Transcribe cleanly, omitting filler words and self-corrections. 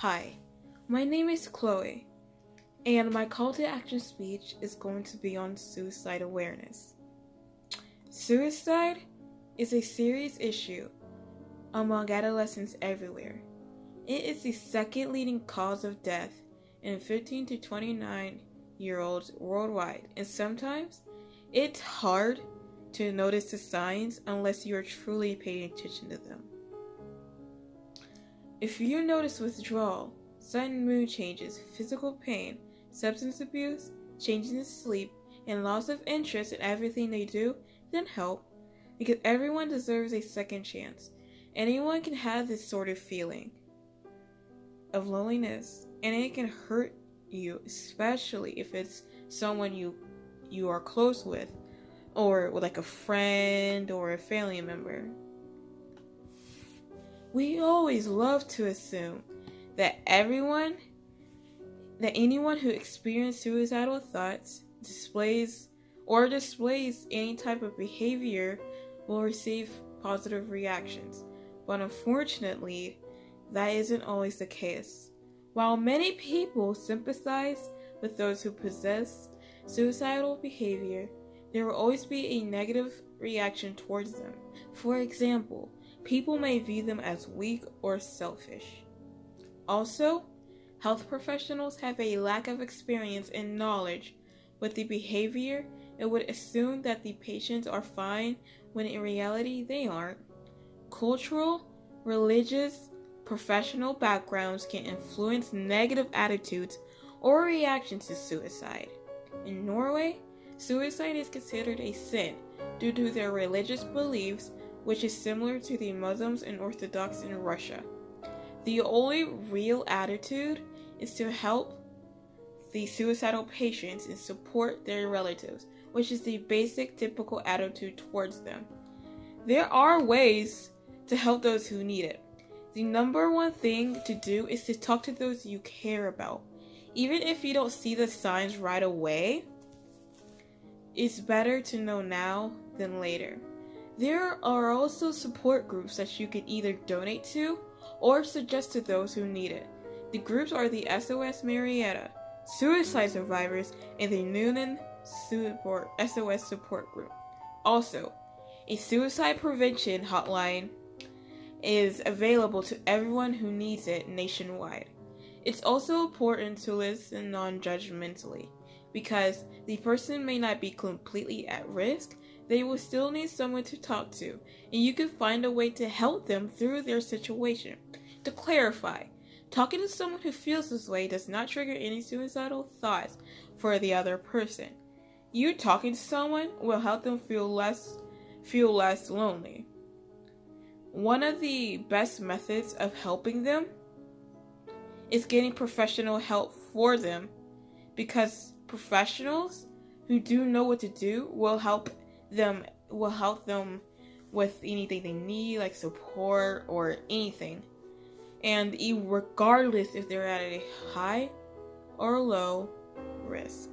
Hi, my name is Chloe, and my call to action speech is going to be on suicide awareness. Suicide is a serious issue among adolescents everywhere. It is the second leading cause of death in 15 to 29-year-olds worldwide, and sometimes it's hard to notice the signs unless you are truly paying attention to them. If you notice withdrawal, sudden mood changes, physical pain, substance abuse, changes in sleep, and loss of interest in everything they do, then help, because everyone deserves a second chance. Anyone can have this sort of feeling of loneliness, and it can hurt you, especially if it's someone you are close with, or like a friend or a family member. We always love to assume that anyone who experiences suicidal thoughts displays any type of behavior will receive positive reactions. But unfortunately, that isn't always the case. While many people sympathize with those who possess suicidal behavior, there will always be a negative reaction towards them. For example, people may view them as weak or selfish. Also, health professionals have a lack of experience and knowledge with the behavior and would assume that the patients are fine when in reality they aren't. Cultural, religious, professional backgrounds can influence negative attitudes or reactions to suicide. In Norway, suicide is considered a sin due to their religious beliefs, which is similar to the Muslims and Orthodox in Russia. The only real attitude is to help the suicidal patients and support their relatives, which is the basic typical attitude towards them. There are ways to help those who need it. The number one thing to do is to talk to those you care about. Even if you don't see the signs right away, it's better to know now than later. There are also support groups that you can either donate to or suggest to those who need it. The groups are the SOS Marietta, Suicide Survivors, and the Noonan SOS Support Group. Also, a suicide prevention hotline is available to everyone who needs it nationwide. It's also important to listen non-judgmentally, because the person may not be completely at risk. They will still need someone to talk to, and you can find a way to help them through their situation. To clarify, talking to someone who feels this way does not trigger any suicidal thoughts for the other person. You talking to someone will help them feel less lonely. One of the best methods of helping them is getting professional help for them, because professionals who do know what to do will help them with anything they need, like support or anything, and regardless if they're at a high or low risk.